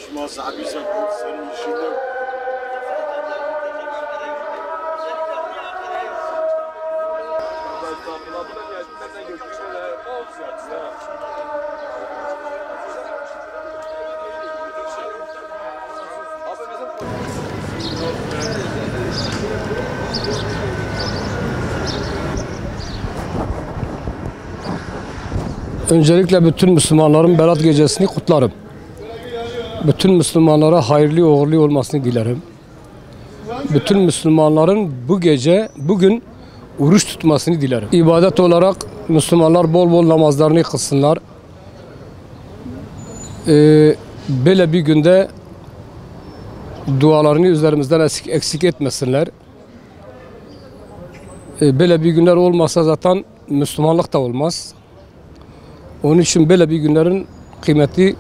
çalışmaz abi senin işinde. Öncelikle bütün Müslümanların Berat Gecesi'ni kutlarım. Bütün Müslümanlara hayırlı uğurlu olmasını dilerim. Bütün Müslümanların bugün oruç tutmasını dilerim. İbadet olarak Müslümanlar bol bol namazlarını kılsınlar. Böyle bir günde dualarını üzerimizden eksik etmesinler. Böyle bir günler olmasa zaten Müslümanlık da olmaz. Onun için böyle bir günlerin kıymeti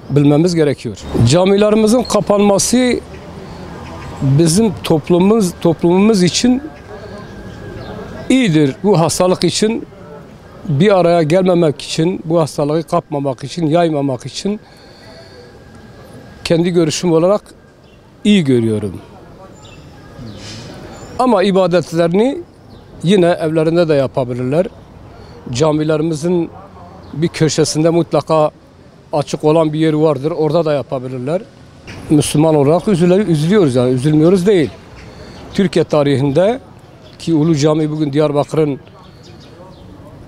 bilmemiz gerekiyor. Camilerimizin kapanması bizim toplumumuz için iyidir. Bu hastalık için bir araya gelmemek için, bu hastalığı kapmamak için, yaymamak için kendi görüşüm olarak iyi görüyorum. Ama ibadetlerini yine evlerinde de yapabilirler. Camilerimizin bir köşesinde mutlaka açık olan bir yer vardır. Orada da yapabilirler. Müslüman olarak üzülüyoruz yani. Üzülmüyoruz değil. Türkiye tarihinde ki Ulu Cami bugün Diyarbakır'ın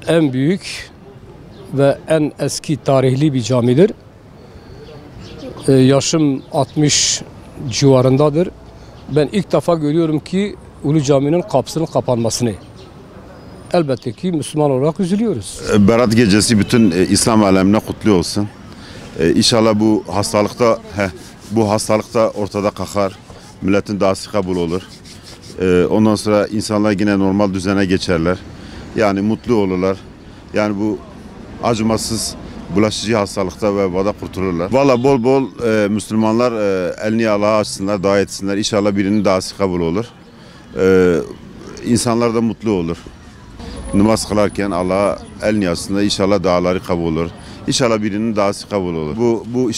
en büyük ve en eski tarihli bir camidir. Yaşım 60 civarındadır. Ben ilk defa görüyorum ki Ulu Cami'nin kapısının kapanmasını. Elbette ki Müslüman olarak üzülüyoruz. Berat Gecesi bütün İslam alemine kutlu olsun. İnşallah bu hastalıkta ortada kalkar. Milletin duası kabul olur. Ondan sonra insanlar yine normal düzene geçerler. Yani mutlu olurlar. Yani bu acımasız bulaşıcı hastalıkta ve vebada kurtulurlar. Valla bol bol Müslümanlar elini Allah'a açsınlar, dua etsinler. İnşallah birinin duası kabul olur. İnsanlar da mutlu olur. Namaz kılarken Allah'a elini açsınlar. İnşallah duaları kabul olur. İnşallah birinin duası kabul olur. Bu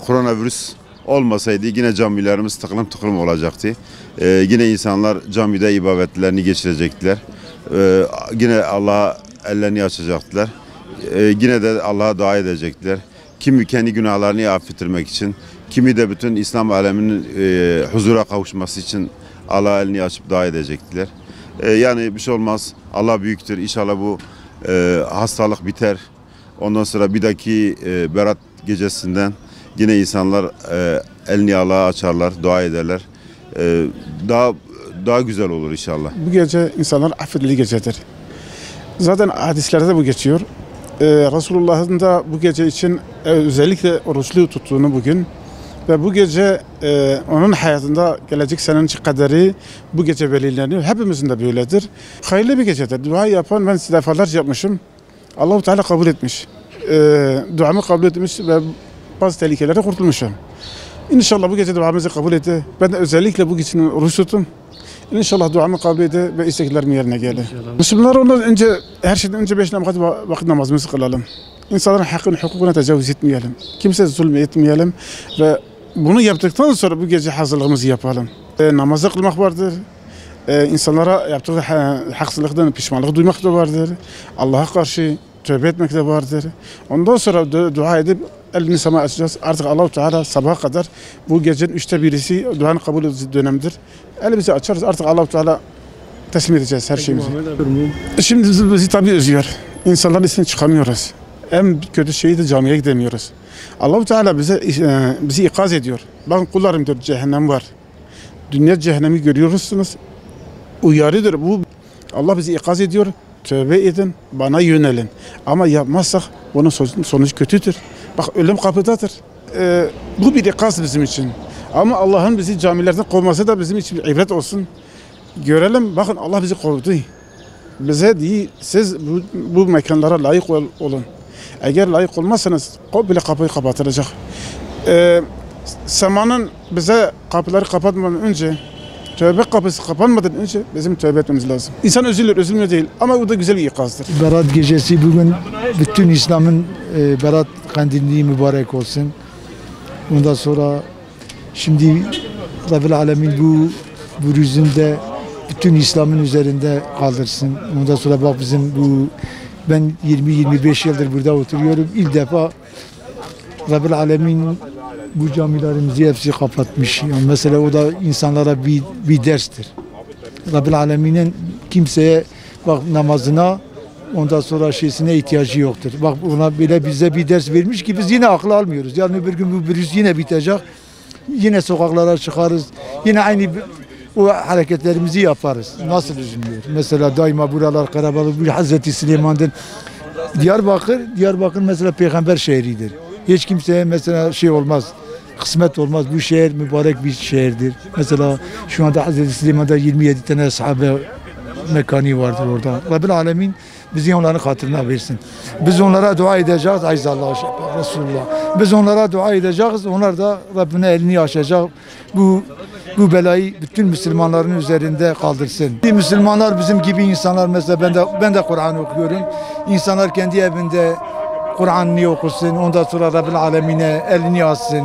koronavirüs olmasaydı yine camilerimiz tıklım olacaktı. Yine insanlar camide ibadetlerini geçirecektiler. Yine Allah'a ellerini açacaktılar. Yine de Allah'a dua edecekler. Kimi kendi günahlarını affettirmek için, kimi de bütün İslam aleminin huzura kavuşması için Allah'a elini açıp dua edecekler. Yani bir şey olmaz. Allah büyüktür. İnşallah bu hastalık biter. Ondan sonra bir dahaki Berat Gecesi'nden yine insanlar elini Allah'a açarlar, dua ederler. Daha güzel olur inşallah. Bu gece insanlar affedildiği gecedir. Zaten hadislerde bu geçiyor. Resulullah'ın da bu gece için özellikle oruçlu tuttuğunu bugün ve bu gece onun hayatında gelecek senenin kaderi bu gece belirleniyor. Hepimizin de böyledir. Hayırlı bir gecedir. Dua yapan ben defalarca yapmışım. Allah-u Teala kabul etmiş. Duamı kabul etmiş ve bazı tehlikelere kurtulmuşum. İnşallah bu gece duamızı kabul etti. Ben de özellikle bu gece oruç tuttum. İnşallah duamı kabul etti ve isteklerim yerine geldi. Müslümanlar ondan önce, her şeyden önce 5 vakit namazımızı kılalım. İnsanların hakkını, hukukuna tecavüz etmeyelim. Kimseye zulüm etmeyelim ve bunu yaptıktan sonra bu gece hazırlığımızı yapalım. Namazı kılmak vardır. İnsanlara yaptığı haksızlıktan pişmanlık duymak da vardır. Allah'a karşı tövbe etmek de vardır. Ondan sonra dua edip elini semaya açacağız. Artık Allah-u Teala sabaha kadar bu gecenin 3'te 1'i duanın kabul edildiği dönemdir. Elimizi açarız. Artık Allah-u Teala teslim edeceğiz her şeyimizi. Şimdi bizi tabii üzüyor. İnsanların içine çıkamıyoruz. En kötü şeyi de camiye gidemiyoruz. Allah-u Teala bizi ikaz ediyor. Bakın kullarım diyor, cehennem var. Dünya cehennemi görüyorsunuz. Uyarıdır bu. Allah bizi ikaz ediyor. Tövbe edin, bana yönelin. Ama yapmazsak bunun sonucu kötüdür. Bak ölüm kapıdadır. Bu bir ikaz bizim için. Ama Allah'ın bizi camilerden kovması da bizim için bir ibret olsun. Görelim, bakın Allah bizi kovdu. Bize değil, siz bu mekanlara layık olun. Eğer layık olmazsanız bile kapıyı kapatılacak. Zamanın bize kapıları kapatmadan önce, tövbe kapısı kapanmadan önce bizim tövbe etmemiz lazım. İnsan üzülmüyor değil ama bu da güzel bir ikazdır. Berat Gecesi bugün bütün İslam'ın Berat kandili mübarek olsun. Ondan sonra şimdi Rabbil Alemin bu rüzünde bütün İslam'ın üzerinde kaldırsın. Ondan sonra bak bizim ben 20-25 yıldır burada oturuyorum. İlk defa Rabbil Alemin bu camilerimizi hepsi kapatmış. Yani mesela o da insanlara bir derstir. Rabbil Alemin'in kimseye bak namazına ondan sonra şeysine ihtiyacı yoktur. Bak ona bile bize bir ders vermiş ki biz yine aklı almıyoruz. Yani bir gün bu virüs yine bitecek. Yine sokaklara çıkarız. Yine aynı o hareketlerimizi yaparız. Nasıl üzülüyor? Mesela daima buralar Karabağ, bu Hazreti Süleyman'dan Diyarbakır mesela peygamber şehridir. Hiç kimseye mesela şey olmaz. Kısmet olmaz. Bu şehir mübarek bir şehirdir. Mesela şu anda Hazreti Süleyman'da 27 tane sahabe mekanı vardır orada. Rabbil Alemin bizi onların hatırına versin. Biz onlara dua edeceğiz. Ayzallah Resulullah. Biz onlara dua edeceğiz. Onlar da Rabbine elini açacak. Bu belayı bütün Müslümanların üzerinde kaldırsın. Müslümanlar bizim gibi insanlar mesela ben de Kur'an okuyorum. İnsanlar kendi evinde Kur'an'ını okusun. Ondan sonra Rabbil Alemin'e elini açsın.